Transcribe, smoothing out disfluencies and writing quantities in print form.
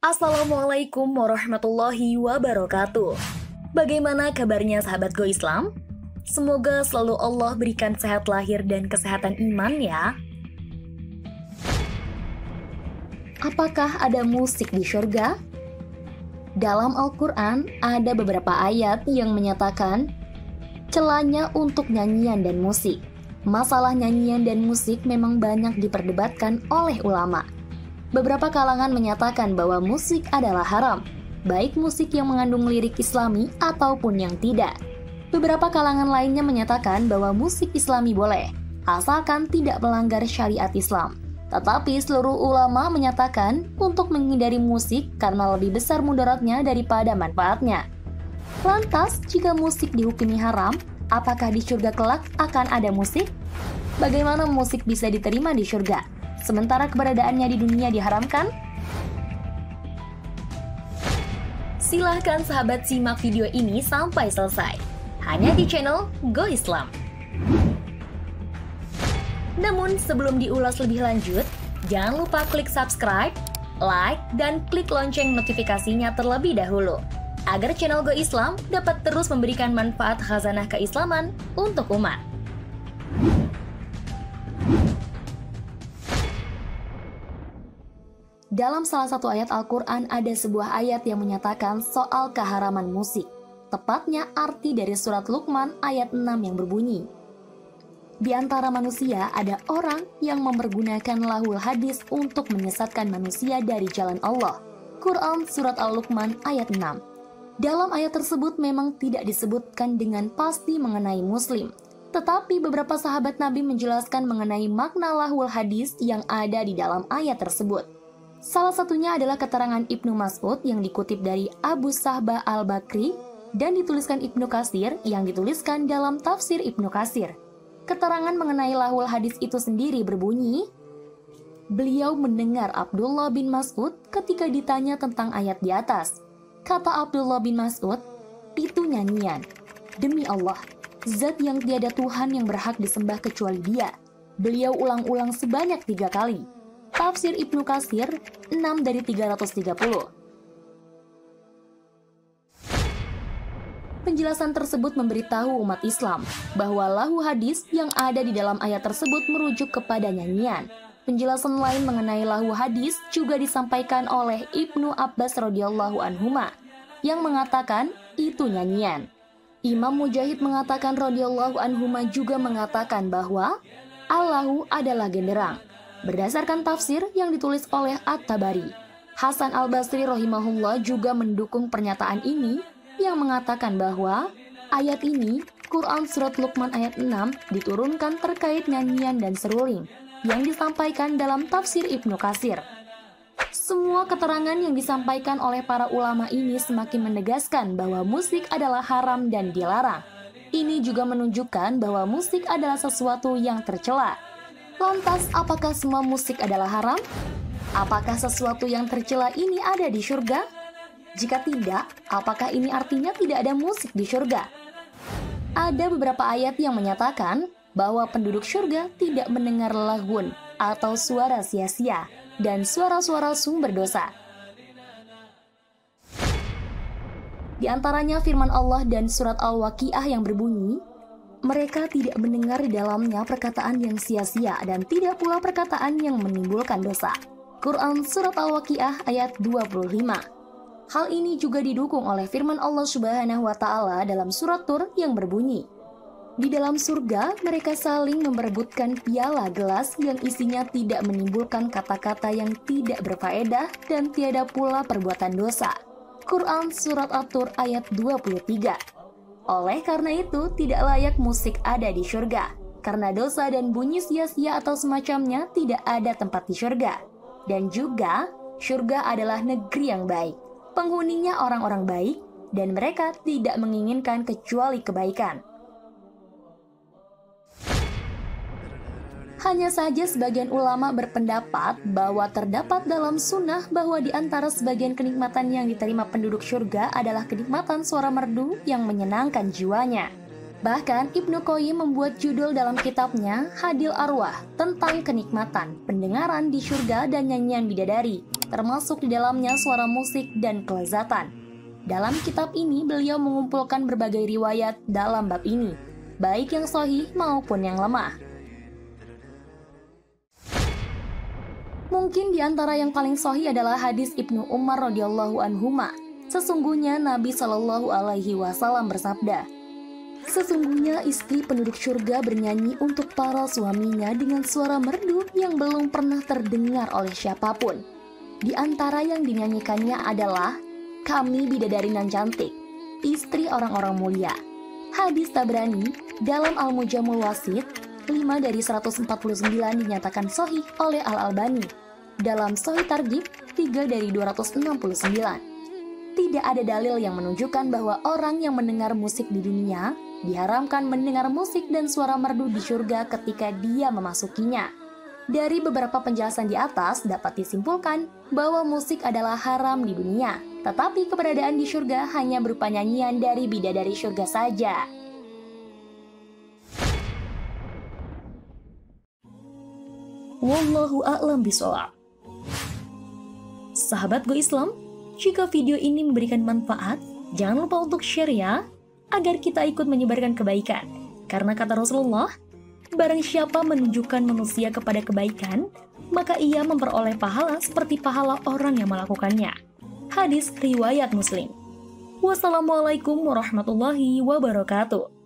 Assalamualaikum warahmatullahi wabarakatuh. Bagaimana kabarnya sahabat Go Islam? Semoga selalu Allah berikan sehat lahir dan kesehatan iman ya. Apakah ada musik di surga? Dalam Al-Quran ada beberapa ayat yang menyatakan celahnya untuk nyanyian dan musik. Masalah nyanyian dan musik memang banyak diperdebatkan oleh ulama. Beberapa kalangan menyatakan bahwa musik adalah haram, baik musik yang mengandung lirik Islami ataupun yang tidak. Beberapa kalangan lainnya menyatakan bahwa musik Islami boleh, asalkan tidak melanggar syariat Islam. Tetapi seluruh ulama menyatakan untuk menghindari musik karena lebih besar mudaratnya daripada manfaatnya. Lantas, jika musik dihukumi haram, apakah di surga kelak akan ada musik? Bagaimana musik bisa diterima di surga, sementara keberadaannya di dunia diharamkan? Silahkan sahabat simak video ini sampai selesai, hanya di channel Go Islam. Namun sebelum diulas lebih lanjut, jangan lupa klik subscribe, like, dan klik lonceng notifikasinya terlebih dahulu, agar channel Go Islam dapat terus memberikan manfaat khazanah keislaman untuk umat. Dalam salah satu ayat Al-Quran ada sebuah ayat yang menyatakan soal keharaman musik. Tepatnya arti dari surat Luqman ayat 6 yang berbunyi, di antara manusia ada orang yang mempergunakan lahul hadis untuk menyesatkan manusia dari jalan Allah. Quran Surat Al-Luqman ayat 6. Dalam ayat tersebut memang tidak disebutkan dengan pasti mengenai muslim. Tetapi beberapa sahabat Nabi menjelaskan mengenai makna lahul hadis yang ada di dalam ayat tersebut. Salah satunya adalah keterangan Ibnu Mas'ud yang dikutip dari Abu Sahbah Al-Bakri dan dituliskan Ibnu Katsir yang dituliskan dalam tafsir Ibnu Katsir. Keterangan mengenai lahul hadis itu sendiri berbunyi, beliau mendengar Abdullah bin Mas'ud ketika ditanya tentang ayat di atas. Kata Abdullah bin Mas'ud, itu nyanyian. Demi Allah, zat yang tiada Tuhan yang berhak disembah kecuali Dia. Beliau ulang-ulang sebanyak 3 kali. Tafsir Ibnu Katsir 6 dari 330. Penjelasan tersebut memberitahu umat Islam bahwa lahu hadis yang ada di dalam ayat tersebut merujuk kepada nyanyian. Penjelasan lain mengenai lahu hadis juga disampaikan oleh Ibnu Abbas radhiyallahu anhuma yang mengatakan itu nyanyian. Imam Mujahid mengatakan radhiyallahu anhuma juga mengatakan bahwa Allahu adalah genderang, berdasarkan tafsir yang ditulis oleh At-Tabari. Hasan Al-Basri rahimahullah juga mendukung pernyataan ini yang mengatakan bahwa ayat ini, Quran Surat Luqman ayat 6, diturunkan terkait nyanyian dan seruling yang disampaikan dalam tafsir Ibnu Katsir. Semua keterangan yang disampaikan oleh para ulama ini semakin menegaskan bahwa musik adalah haram dan dilarang. Ini juga menunjukkan bahwa musik adalah sesuatu yang tercela. Lantas, apakah semua musik adalah haram? Apakah sesuatu yang tercela ini ada di surga? Jika tidak, apakah ini artinya tidak ada musik di surga? Ada beberapa ayat yang menyatakan bahwa penduduk surga tidak mendengar lagun atau suara sia-sia dan suara-suara sumber dosa. Di antaranya firman Allah dan surat Al-Waqiah yang berbunyi, mereka tidak mendengar di dalamnya perkataan yang sia-sia dan tidak pula perkataan yang menimbulkan dosa. Quran Surat Al-Waqiah ayat 25. Hal ini juga didukung oleh firman Allah Subhanahu wa Ta'ala dalam surat Tur yang berbunyi, di dalam surga mereka saling memperebutkan piala gelas yang isinya tidak menimbulkan kata-kata yang tidak berfaedah dan tiada pula perbuatan dosa. Quran Surat At-Tur ayat 23. Oleh karena itu, tidak layak musik ada di surga, karena dosa dan bunyi sia-sia atau semacamnya tidak ada tempat di surga. Dan juga, surga adalah negeri yang baik. Penghuninya orang-orang baik, dan mereka tidak menginginkan kecuali kebaikan. Hanya saja sebagian ulama berpendapat bahwa terdapat dalam sunnah bahwa di antara sebagian kenikmatan yang diterima penduduk surga adalah kenikmatan suara merdu yang menyenangkan jiwanya. Bahkan Ibnu Qayyim membuat judul dalam kitabnya Hadil Arwah tentang kenikmatan pendengaran di surga dan nyanyian bidadari. termasuk di dalamnya suara musik dan kelezatan. Dalam kitab ini, beliau mengumpulkan berbagai riwayat dalam bab ini, baik yang sahih maupun yang lemah. Mungkin di antara yang paling sahih adalah hadis Ibnu Umar radhiyallahu anhuma. Sesungguhnya Nabi Shallallahu alaihi wasallam bersabda, "Sesungguhnya istri penduduk surga bernyanyi untuk para suaminya dengan suara merdu yang belum pernah terdengar oleh siapapun. Di antara yang dinyanyikannya adalah, 'Kami bidadari nan cantik, istri orang-orang mulia.'" Hadis Tabrani dalam Al-Mujamul Wasit 5 dari 149 dinyatakan sahih oleh Al-Albani. Dalam Sahih Targhib 3 dari 269. Tidak ada dalil yang menunjukkan bahwa orang yang mendengar musik di dunia diharamkan mendengar musik dan suara merdu di surga ketika dia memasukinya. Dari beberapa penjelasan di atas dapat disimpulkan bahwa musik adalah haram di dunia, tetapi keberadaan di surga hanya berupa nyanyian dari bidadari surga saja. Wallahu a'lam bishawab. Sahabat Go Islam, jika video ini memberikan manfaat, jangan lupa untuk share ya, agar kita ikut menyebarkan kebaikan. Karena kata Rasulullah, barang siapa menunjukkan manusia kepada kebaikan, maka ia memperoleh pahala seperti pahala orang yang melakukannya. Hadis riwayat Muslim. Wassalamualaikum warahmatullahi wabarakatuh.